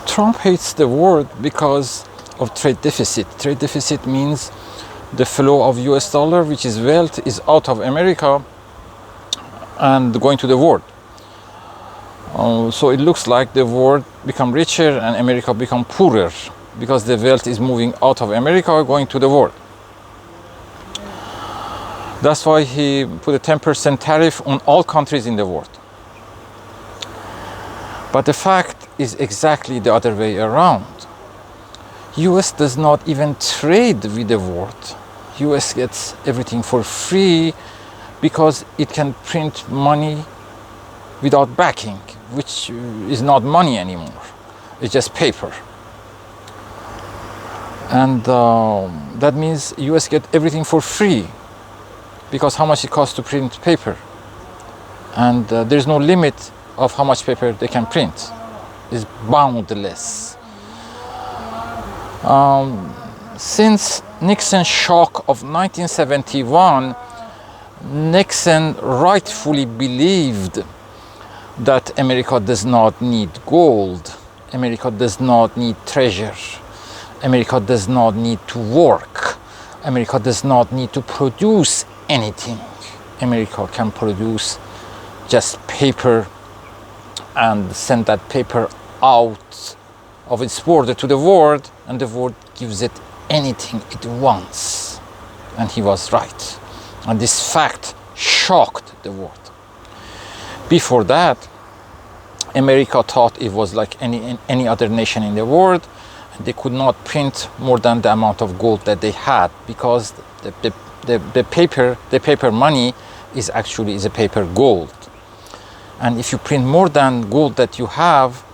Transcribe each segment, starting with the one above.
Trump hates the world because of trade deficit. Trade deficit means the flow of US dollar, which is wealth, is out of America and going to the world. So it looks like the world become richer and America become poorer because the wealth is moving out of America going to the world. That's why he put a 10% tariff on all countries in the world. But the fact is exactly the other way around. US does not even trade with the world. US gets everything for free because it can print money without backing, which is not money anymore. It's just paper. And that means US get everything for free because how much it costs to print paper. And there's no limit of how much paper they can print. It's boundless. Since Nixon's shock of 1971, Nixon rightfully believed that America does not need gold, America does not need treasure, America does not need to work, America does not need to produce anything. America can produce just paper and send that paper out of its border to the world, and the world gives it anything it wants. And he was right. And this fact shocked the world. Before that, America thought it was like any other nation in the world. They could not print more than the amount of gold that they had because the paper money is actually a paper gold. And if you print more than gold that you have,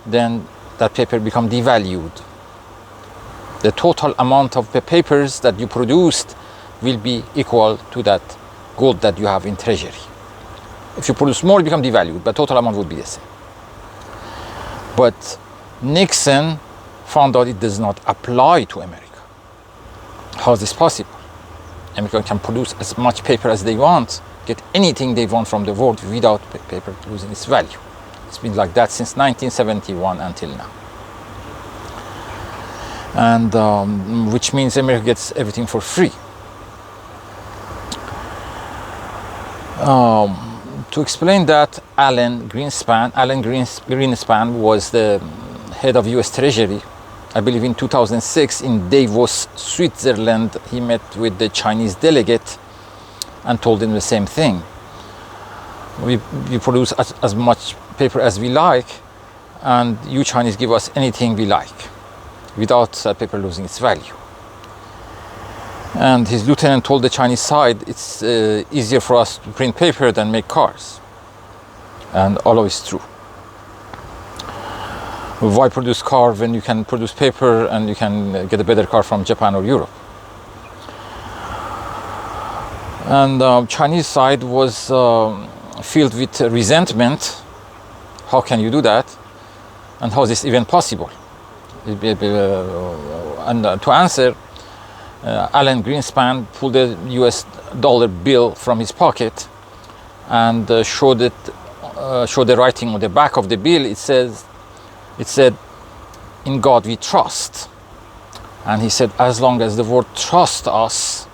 then that paper becomes devalued. The total amount of the papers that you produced will be equal to that gold that you have in treasury. If you produce more, it becomes devalued, but total amount would be the same. But Nixon found out it does not apply to America. How is this possible? America can produce as much paper as they want, get anything they want from the world without paper losing its value. It's been like that since 1971 until now. And which means America gets everything for free. To explain that, Alan Greenspan was the head of US Treasury. I believe in 2006 in Davos, Switzerland, he met with the Chinese delegate and told him the same thing. We produce as much paper as we like, and you Chinese give us anything we like without that paper losing its value. And his lieutenant told the Chinese side it's easier for us to print paper than make cars. And all of it's true. Why produce car when you can produce paper and you can get a better car from Japan or Europe? And Chinese side was filled with resentment. How can you do that? And how is this even possible? And to answer, Alan Greenspan pulled a US dollar bill from his pocket and showed the writing on the back of the bill. It said, "In God we trust." And he said, as long as the world trusts us,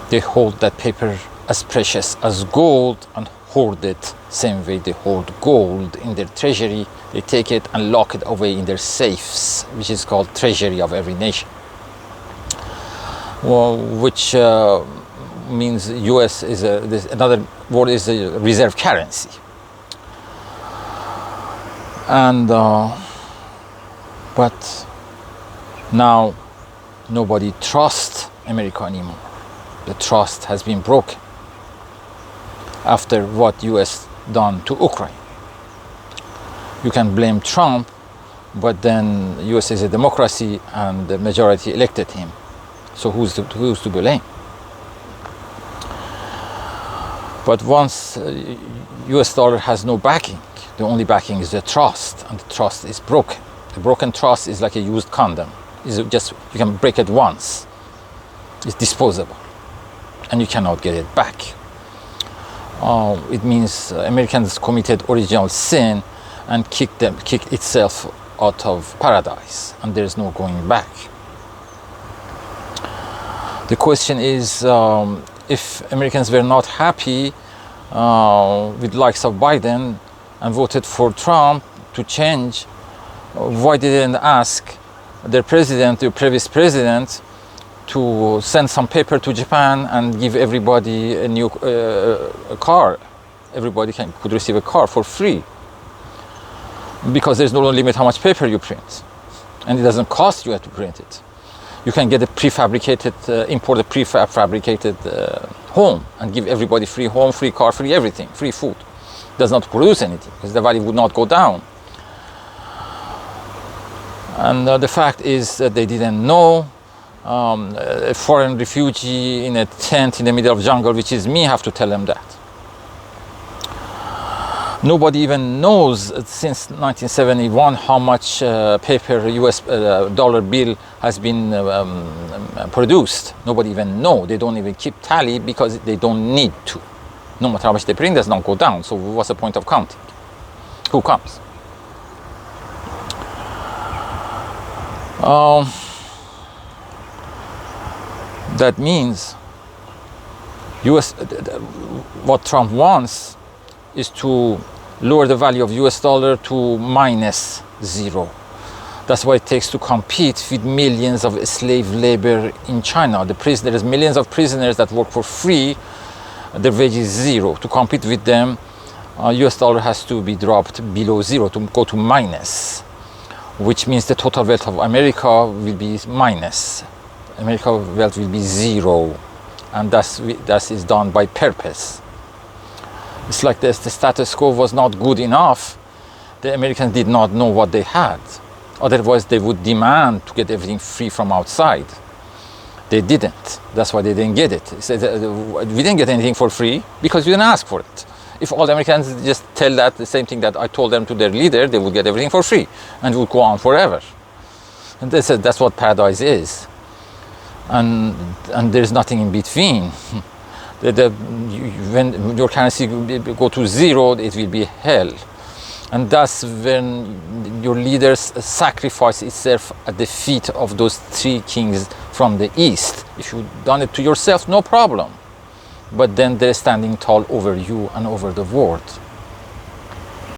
they hold that paper as precious as gold and hoard it same way they hoard gold in their treasury. They take it and lock it away in their safes, which is called treasury of every nation. Well, which means US is another word is a reserve currency. And but now nobody trusts America anymore. The trust has been broken after what US done to Ukraine. You can blame Trump, but then US is a democracy and the majority elected him. So who's to blame? But once US dollar has no backing, the only backing is the trust, and the trust is broken. The broken trust is like a used condom. It's just, you can break it once. It's disposable, and you cannot get it back. It means Americans committed original sin and kicked itself out of paradise, and there's no going back. The question is, if Americans were not happy with likes of Biden and voted for Trump to change, why didn't they ask their president, the previous president, to send some paper to Japan and give everybody a new car? Everybody could receive a car for free, because there's no limit how much paper you print, and it doesn't cost you to print it. You can get a prefabricated, import a prefabricated home and give everybody free home, free car, free everything, free food. Does not produce anything, because the value would not go down. And the fact is that they didn't know. A foreign refugee in a tent in the middle of jungle, which is me, have to tell them that. Nobody even knows since 1971 how much paper US dollar bill has been produced. Nobody even know. They don't even keep tally because they don't need to. No matter how much they print, does not go down. So what's the point of counting? Who comes? That means what Trump wants is to lower the value of US dollar to -0. That's what it takes to compete with millions of slave labor in China. There's millions of prisoners that work for free. Their wage is 0. To compete with them, US dollar has to be dropped below 0 to go to minus, which means the total wealth of America will be minus. America's wealth will be 0, and that is done by purpose. It's like this: the status quo was not good enough. The Americans did not know what they had. Otherwise, they would demand to get everything free from outside. They didn't. That's why they didn't get it. They said, we didn't get anything for free because we didn't ask for it. If all the Americans just tell that the same thing that I told them to their leader, they would get everything for free, and it would go on forever. And they said that's what paradise is. And there's nothing in between. When your currency go to 0, it will be hell. And that's when your leaders sacrifice itself at the feet of those 3 kings from the east. If you've done it to yourself, no problem. But then they're standing tall over you and over the world.